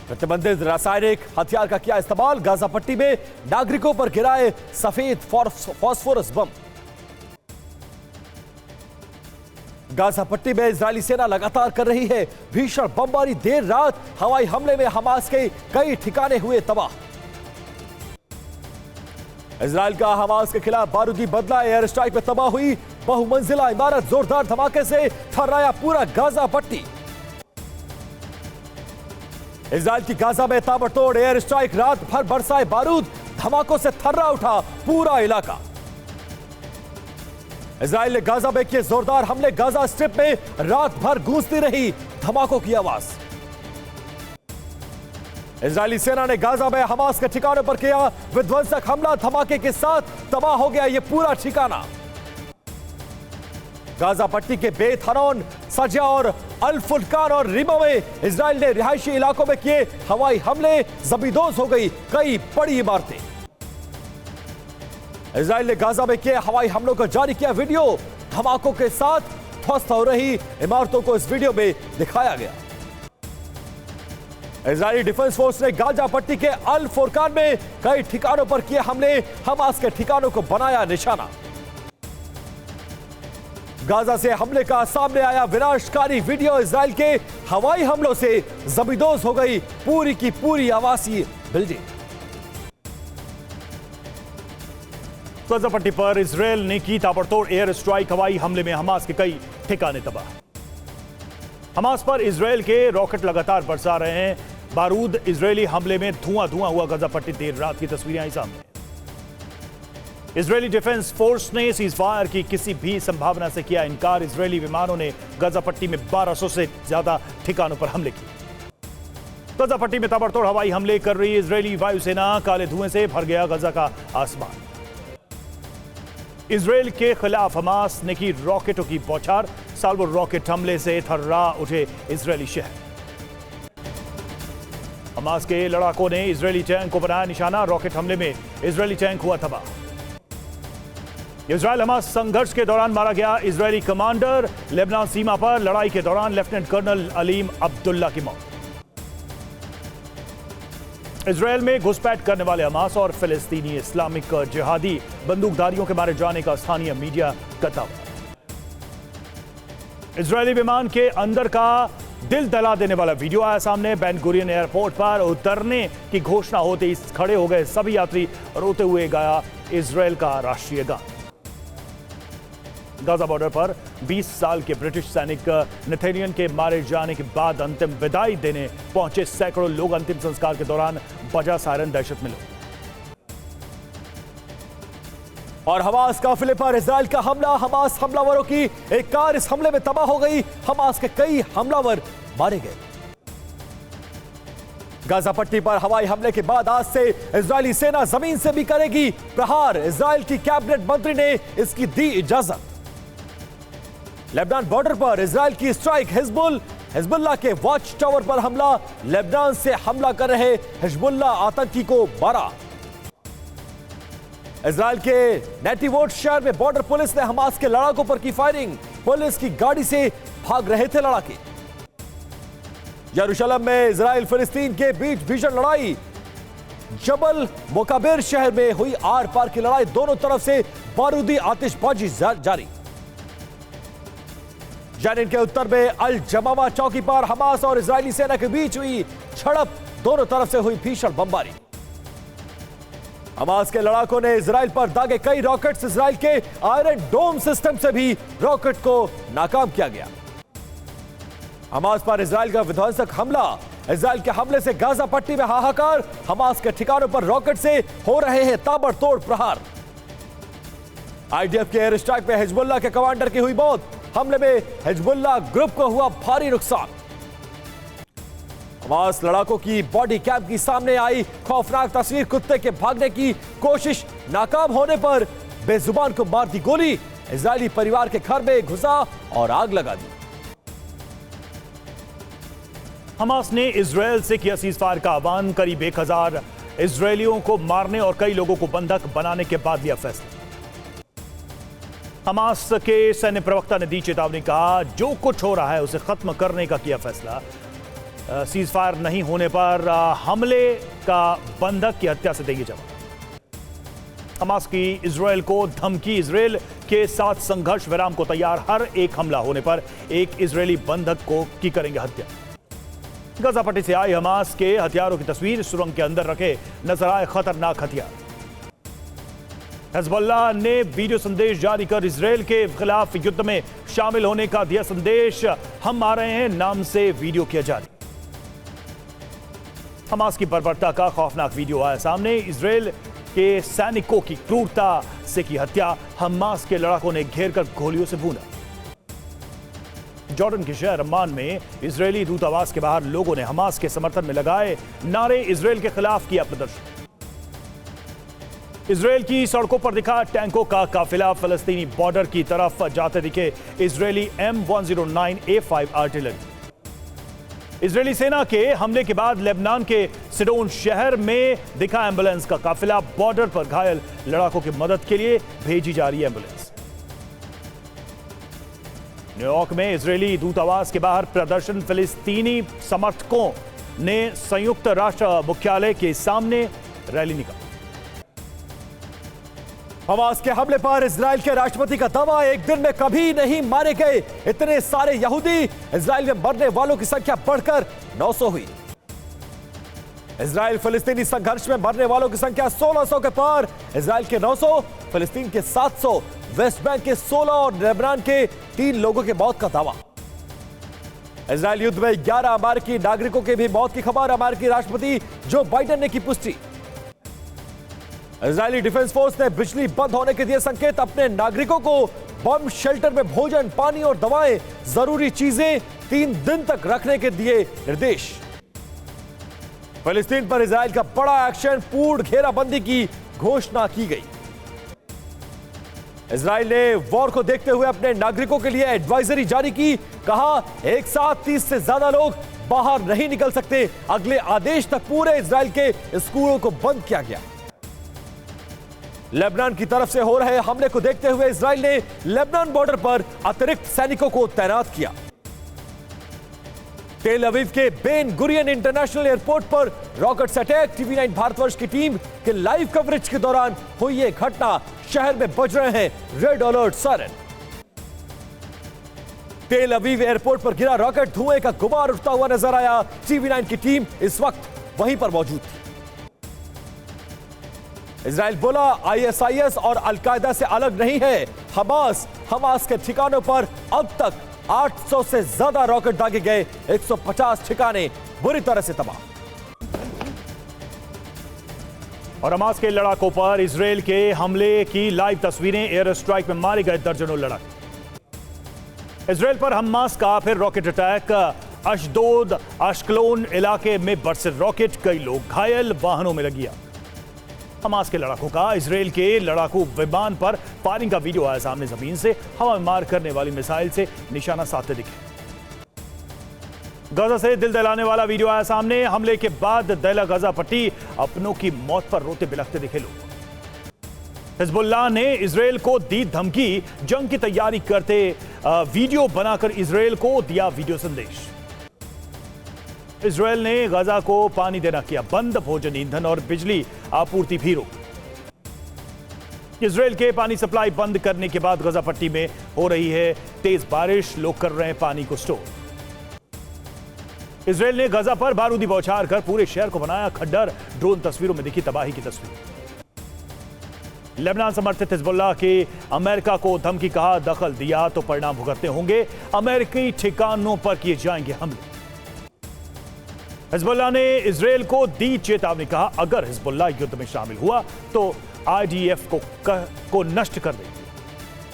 प्रतिबंधित रासायनिक हथियार का किया इस्तेमाल, गाजा पट्टी में नागरिकों पर गिराए सफेद फास्फोरस बम। गाजा पट्टी में इजरायली सेना लगातार कर रही है भीषण बमबारी। देर रात हवाई हमले में हमास के कई ठिकाने हुए तबाह। इजरायल का हमास के खिलाफ बारूदी बदला, एयर स्ट्राइक में तबाह हुई बहुमंजिला इमारत, जोरदार धमाके से थर्राया पूरा गाजा पट्टी। इजरायल की गाजा में ताबड़तोड़ एयर स्ट्राइक, रात भर बरसाए बारूद, धमाकों से थर्रा उठा पूरा इलाका। इजरायल ने गाजा में किए जोरदार हमले, गाजा स्ट्रिप में रात भर गूंजती रही धमाकों की आवाज। इजरायली सेना ने गाजा में हमास के ठिकानों पर किया विध्वंसक हमला, धमाके के साथ तबाह हो गया यह पूरा ठिकाना। गाजा पट्टी के बेत हनौन, सजा और अल फुरकान और रिमा में इजरायल ने रिहायशी इलाकों में किए हवाई हमले, जबीदोज हो गई कई बड़ी इमारतें। इजरायल ने गाजा में किए हवाई हमलों को जारी किया वीडियो, धमाकों के साथ ध्वस्त हो रही इमारतों को इस वीडियो में दिखाया गया। इजरायली डिफेंस फोर्स ने गाजा पट्टी के अल फुरकान में कई ठिकानों पर किए हमले, हमास के ठिकानों को बनाया निशाना। गाजा से हमले का सामने आया विनाशकारी वीडियो, इजरायल के हवाई हमलों से जबीदोज हो गई पूरी की पूरी आवासीय बिल्डिंग। गाजा पट्टी पर इजरायल ने की ताबड़तोड़ एयर स्ट्राइक, हवाई हमले में हमास के कई ठिकाने तबाह। हमास पर इजरायल के रॉकेट लगातार बरसा रहे हैं बारूद। इजरायली हमले में धुआं धुआं हुआ गाजा पट्टी, देर रात की तस्वीरें आई सामने। इजरायली डिफेंस फोर्स ने सीजफायर की किसी भी संभावना से किया इनकार। इजरायली विमानों ने गाजा पट्टी में 1200 से ज्यादा ठिकानों पर हमले किए। गाजा पट्टी में ताबड़तोड़ हवाई हमले कर रही इजरायली वायुसेना, काले धुएं से भर गया गाजा का आसमान। इजरायल के खिलाफ हमास ने की रॉकेटों की बौछार, साल्वो रॉकेट हमले से थर्रा उठे इजरायली शहर। हमास के लड़ाकों ने इजरायली टैंक को बनाया निशाना, रॉकेट हमले में इजरायली टैंक हुआ तबाह। इजरायल हमास संघर्ष के दौरान मारा गया इजरायली कमांडर, लेबनान सीमा पर लड़ाई के दौरान लेफ्टिनेंट कर्नल अलीम अब्दुल्ला की मौत। इजरायल में घुसपैठ करने वाले हमास और फिलिस्तीनी इस्लामिक जिहादी बंदूकधारियों के मारे जाने का स्थानीय मीडिया का दावा। इजरायली विमान के अंदर का दिल दहला देने वाला वीडियो आया सामने। बेन गुरियन एयरपोर्ट पर उतरने की घोषणा होते ही खड़े हो गए सभी यात्री, रोते हुए गाया इजरायल का राष्ट्रीय गान। गाजा बॉर्डर पर 20 साल के ब्रिटिश सैनिक नेथेनियन के मारे जाने के बाद अंतिम विदाई देने पहुंचे सैकड़ों लोग। अंतिम संस्कार के दौरान बजा सायरन, दहशत में लोग। और हमास काफिले पर इजरायल का हमला, हमास हमलावरों की एक कार इस हमले में तबाह हो गई, हमास के कई हमलावर मारे गए। गाजा पट्टी पर हवाई हमले के बाद आज से इजरायली सेना जमीन से भी करेगी प्रहार, इजरायल की कैबिनेट मंत्री ने इसकी दी इजाजत। लेबनान बॉर्डर पर इजरायल की स्ट्राइक, हिजबुल्लाह के वॉच टावर पर हमला, लेबनान से हमला कर रहे हिजबुल्लाह आतंकी को मारा। इजरायल के नेटिवोट शहर में बॉर्डर पुलिस ने हमास के लड़ाकों पर की फायरिंग, पुलिस की गाड़ी से भाग रहे थे लड़ाके। यरूशलेम में इजरायल फिलिस्तीन के बीच भीषण लड़ाई, जबल मुकाबिर शहर में हुई आर पार की लड़ाई, दोनों तरफ से बारूदी आतिशबाजी जारी। जेनिन के उत्तर में अल जमामा चौकी पर हमास और इजरायली सेना के बीच हुई झड़प, दोनों तरफ से हुई भीषण बमबारी। हमास के लड़ाकों ने इजरायल पर दागे कई रॉकेट्स, इजरायल के आयरन डोम सिस्टम से भी रॉकेट को नाकाम किया गया। हमास पर इजरायल का विध्वंसक हमला, इजरायल के हमले से गाजा पट्टी में हाहाकार, हमास के ठिकानों पर रॉकेट से हो रहे हैं ताबड़तोड़ प्रहार। आईडीएफ के एयर स्ट्राइक में हिजबुल्लाह के कमांडर की हुई मौत, हमले में हिजबुल्लाह ग्रुप को हुआ भारी नुकसान। हमास लड़ाकों की बॉडी कैम की सामने आई खौफनाक तस्वीर, कुत्ते के भागने की कोशिश नाकाम होने पर बेजुबान को मार दी गोली, इजरायली परिवार के घर में घुसा और आग लगा दी। हमास ने इजरायल से किया सीजफायर का आह्वान, करीब 1000 इजरायलियों को मारने और कई लोगों को बंधक बनाने के बाद लिया फैसला। हमास के सैन्य प्रवक्ता ने दी चेतावनी, कहा जो कुछ हो रहा है उसे खत्म करने का किया फैसला। सीज फायर नहीं होने पर हमले का बंधक की हत्या से देंगे जवाब। हमास की इजराइल को धमकी, इजराइल के साथ संघर्ष विराम को तैयार, हर एक हमला होने पर एक इजरायली बंधक की करेंगे हत्या। गाजा पट्टी से आई हमास के हथियारों की तस्वीर, सुरंग के अंदर रखे नजर आए खतरनाक हथियार। हिजबुल्लाह ने वीडियो संदेश जारी कर इजराइल के खिलाफ युद्ध में शामिल होने का दिया संदेश, हम आ रहे हैं नाम से वीडियो किया जारी। हमास की बर्बरता का खौफनाक वीडियो आया सामने, इजराइल के सैनिकों की क्रूरता से की हत्या, हमास के लड़ाकों ने घेर कर गोलियों से भूना। जॉर्डन के शहर अम्मान में इजरायली दूतावास के बाहर लोगों ने हमास के समर्थन में लगाए नारे, इजराइल के खिलाफ किया प्रदर्शन। इजराइल की सड़कों पर दिखा टैंकों का काफिला, फलस्तीनी बॉर्डर की तरफ जाते दिखे इजरायली M109A5 आर्टिलरी। इजरायली सेना के हमले के बाद लेबनान के सिडोन शहर में दिखा एम्बुलेंस का काफिला, बॉर्डर पर घायल लड़ाकों की मदद के लिए भेजी जा रही है एम्बुलेंस। न्यूयॉर्क में इजरायली दूतावास के बाहर प्रदर्शन, फिलिस्तीनी समर्थकों ने संयुक्त राष्ट्र मुख्यालय के सामने रैली निकाली। हमास के हमले पर इजराइल के राष्ट्रपति का दावा, एक दिन में कभी नहीं मारे गए इतने सारे यहूदी, इजराइल में मरने वालों की संख्या बढ़कर 900 हुई। इजराइल फिलिस्तीनी संघर्ष में मरने वालों की संख्या 1600 के पार, इजराइल के 900, फिलिस्तीन के 700, वेस्ट बैंक के 16 और लेबनान के 3 लोगों की मौत का दावा। इजराइल युद्ध में 11 अमेरिकी नागरिकों की भी मौत की खबर, अमेरिकी राष्ट्रपति जो बाइडेन ने की पुष्टि। इजरायली डिफेंस फोर्स ने बिजली बंद होने के दिए संकेत, अपने नागरिकों को बम शेल्टर में भोजन, पानी और दवाएं, जरूरी चीजें 3 दिन तक रखने के दिए निर्देश। फिलिस्तीन पर इजराइल का बड़ा एक्शन, पूर्ण घेराबंदी की घोषणा की गई। इजराइल ने वॉर को देखते हुए अपने नागरिकों के लिए एडवाइजरी जारी की, कहा एक साथ 30 से ज्यादा लोग बाहर नहीं निकल सकते। अगले आदेश तक पूरे इजराइल के स्कूलों को बंद किया गया। लेबनान की तरफ से हो रहे हमले को देखते हुए इजराइल ने लेबनान बॉर्डर पर अतिरिक्त सैनिकों को तैनात किया। तेल अवीव के बेन गुरियन इंटरनेशनल एयरपोर्ट पर रॉकेट अटैक, TV9 भारतवर्ष की टीम के लाइव कवरेज के दौरान हुई यह घटना, शहर में बज रहे हैं रेड अलर्ट सायरन। तेल अवीव एयरपोर्ट पर गिरा रॉकेट, धुएं का गुबार उठता हुआ नजर आया। TV9 की टीम इस वक्त वहीं पर मौजूद थी। इजराइल बोला ISIS और अलकायदा से अलग नहीं है। हमास के ठिकानों पर अब तक 800 से ज्यादा रॉकेट दागे गए, 150 ठिकाने बुरी तरह से तबाह। और हमास के लड़ाकों पर इजराइल के हमले की लाइव तस्वीरें, एयर स्ट्राइक में मारे गए दर्जनों लड़ाके। इजराइल पर हमास का फिर रॉकेट अटैक, अशदोद अशकलोन इलाके में बरसे रॉकेट, कई लोग घायल, वाहनों में लगी आग। हमास के लड़ाकों का इजराइल के लड़ाकू विमान पर फायरिंग का वीडियो आया सामने, जमीन से हवा में मार करने वाली मिसाइल से निशाना साधते दिखे। गाजा से दिल दहलाने वाला वीडियो आया सामने, हमले के बाद दैला गाजा पट्टी, अपनों की मौत पर रोते बिलखते दिखे लोग। हिजबुल्लाह ने इजराइल को दी धमकी, जंग की तैयारी करते वीडियो बनाकर इजराइल को दिया वीडियो संदेश। इजराइल ने गाजा को पानी देना किया बंद, भोजन, ईंधन और बिजली आपूर्ति भी रोक। इजराइल के पानी सप्लाई बंद करने के बाद गाजा पट्टी में हो रही है तेज बारिश, लोग कर रहे हैं पानी को स्टोर। इजराइल ने गाजा पर बारूदी बौछार कर पूरे शहर को बनाया खंडर, ड्रोन तस्वीरों में दिखी तबाही की तस्वीर। लेबनान समर्थित हिजबुल्लाह के अमेरिका को धमकी, कहा दखल दिया तो परिणाम भुगतने होंगे, अमेरिकी ठिकानों पर किए जाएंगे हमले। हिजबुल्लाह ने इजराइल को दी चेतावनी, कहा अगर हिजबुल्लाह युद्ध में शामिल हुआ तो IDF को नष्ट कर देंगे।